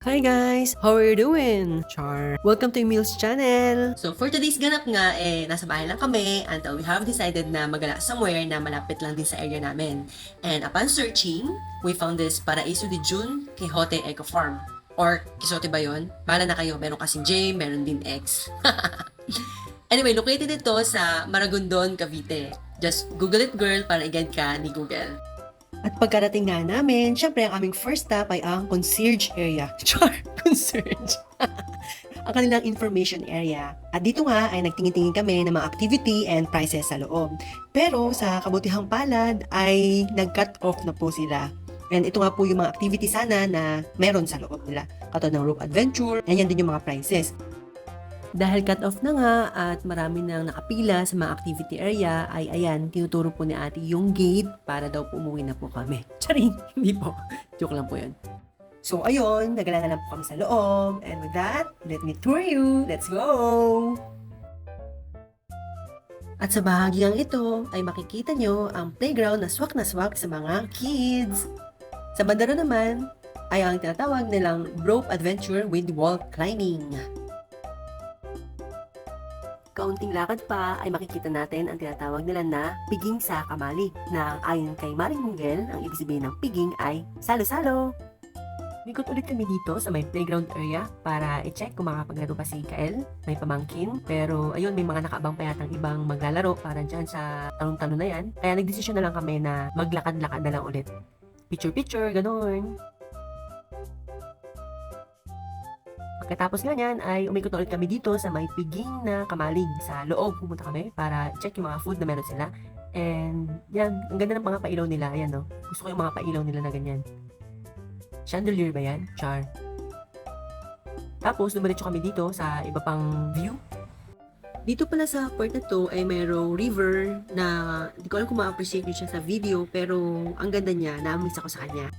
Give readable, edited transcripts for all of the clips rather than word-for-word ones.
Hi guys! How are you doing? Char! Welcome to Emil's channel! So for today's ganap nga, nasa bahay lang kami until we have decided na magala somewhere na malapit lang din sa area namin. And upon searching, we found this Paraiso de June Quixote Eco Farm. Or Quixote ba yun? Bahala na kayo, meron kasing J, meron din X. Anyway, located ito sa Maragondon, Cavite. Just Google it girl para i-guide ka ni Google. At pagkarating nga namin, syempre ang aming first stop ay ang concierge area. Char! Concierge! Ang kanilang information area. At dito nga ay nagtingin-tingin kami ng mga activity and prices sa loob. Pero sa kabutihang palad ay nag-cut off na po sila. And ito nga po yung mga activity sana na meron sa loob nila. Katulad ng rope adventure, and yan din yung mga prices. Dahil cut off na nga at marami nang nakapila sa mga activity area, ay ayan, tinuturo po ni ate yung gate para daw po umuwi na po kami. Charing, hindi po. Joke lang po yun. So ayun, nagala na lang po kami sa loob. And with that, let me tour you. Let's go! At sa bahagyang ito ay makikita nyo ang playground na swak sa mga kids. Sa bandaro naman ay ang tinatawag nilang rope adventure with wall climbing. Kaunting lakad pa ay makikita natin ang tinatawag nila na piging sa kamali na ayon kay Maring Munggel, ang ibig sabihin ng piging ay salo-salo. Mikot ulit kami dito sa may playground area para i-check kung makapaglaro pa si Kael. May pamangkin, pero ayun, may mga nakaabang pa yatang ibang maglalaro para dyan sa talong-talon na yan. Kaya nagdesisyon na lang kami na maglakad-lakad na lang ulit. Picture-picture, ganun. Pagkatapos nga niyan ay umikot ulit kami dito sa may piging na kamalig. Sa loob pumunta kami para check yung mga food na meron sila. And yan, ang ganda ng mga pailaw nila. Ayan no, gusto ko yung mga pailaw nila na ganyan. Chandelier ba yan? Char. Tapos dumiretso kami dito sa iba pang view. Dito pala sa part na to ay mayroong river na hindi ko alam kung ma-appreciate nyo siya sa video, pero ang ganda niya, na-amaze ako sa kanya.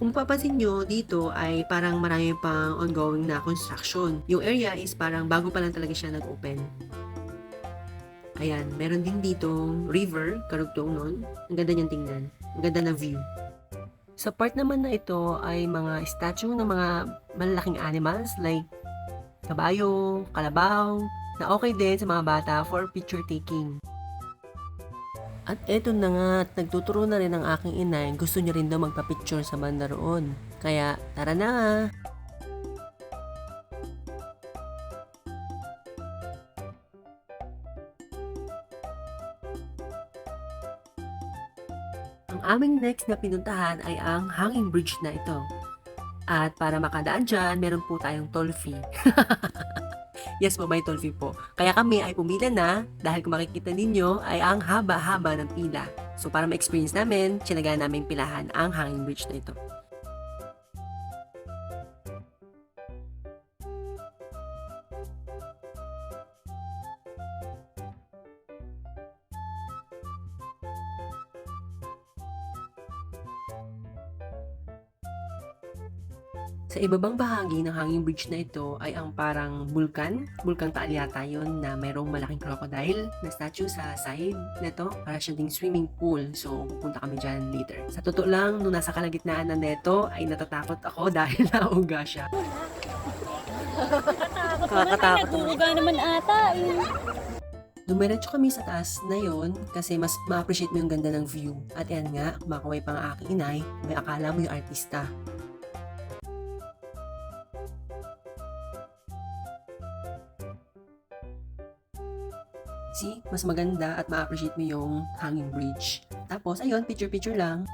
Kung papansin nyo, dito ay parang marami pang ongoing na construction. Yung area is parang bago pa lang talaga siya nag-open. Ayan, meron din dito river, karugtong nun. Ang ganda niyang tingnan. Ang ganda na view. Sa part naman na ito ay mga statue ng mga malalaking animals like kabayo, kalabaw, na okay din sa mga bata for picture taking. At eto na nga, at nagtuturo na rin ang aking inay, gusto niya rin daw magpa-picture sa banda roon. Kaya, tara na! Ang aming next na pinuntahan ay ang hanging bridge na ito. At para makadaan dyan, meron po tayong toll fee. Yes po, may toll fee po. Kaya kami ay pumila na dahil kung makikita ninyo ay ang haba-haba ng pila. So para ma-experience namin, tsinagaan namin pilahan ang hanging bridge na ito. Sa ibabang bahagi ng hanging bridge na ito ay ang parang bulkang Taal yata yun na mayroong malaking crocodile na statue sa side nito para siya ding swimming pool. So pupunta kami dyan later. Sa totoo lang, nung nasa kalagitnaan na neto ay natatakot ako dahil nauga siya. Nakakatakot. Nagbubuga naman ata eh. Dumiretso kami sa taas na yon kasi mas ma-appreciate mo yung ganda ng view. At yan nga, kumakaway pa ang aking inay, may akala mo yung artista. See, mas maganda at ma-appreciate mo yung hanging bridge. Tapos, ayun, picture-picture lang.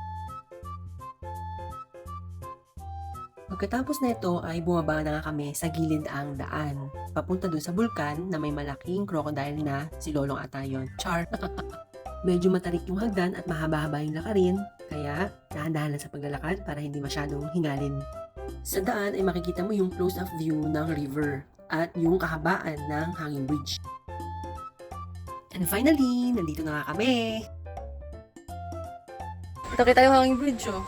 Pagkatapos na ito ay bumaba na nga kami sa gilid ang daan. Papunta dun sa bulkan na may malaking crocodile na si Lolong ata yun. Char! Medyo matarik yung hagdan at mahaba-haba yung lakarin, kaya dahan-dahan lang sa paglalakad para hindi masyadong hingalin. Sa daan ay makikita mo yung close-up view ng river at yung kahabaan ng hanging bridge. And finally, nandito na nga kami. Ito kita yung hanging bridge oh.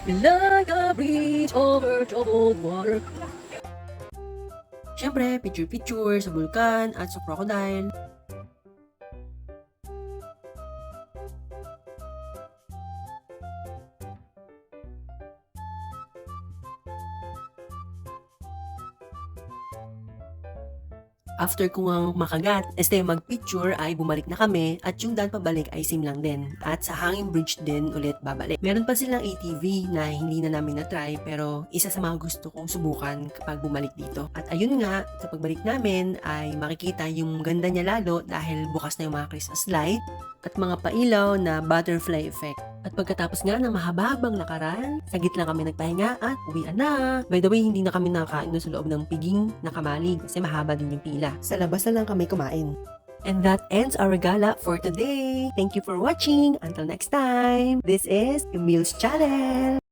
Like a bridge over troubled water. Siyempre, picture-picture sa bulkan at sa crocodile. After ko ngang makagat, este mag-picture ay bumalik na kami at yung daan pabalik ay same lang din. At sa Hanging Bridge din ulit babalik. Meron pa silang ATV na hindi na namin na-try pero isa sa mga gusto kong subukan kapag bumalik dito. At ayun nga, sa pagbalik namin ay makikita yung ganda niya lalo dahil bukas na yung mga Christmas light at mga pailaw na butterfly effect. At pagkatapos nga ng mahaba-habang lakaran, saglit lang kami nagpahinga at uwian na. By the way, hindi na kami nakakain doon sa loob ng piging na kamalig kasi mahaba din yung pila. Sa labas na lang kami kumain. And that ends our gala for today. Thank you for watching. Until next time, this is Emil's Channel.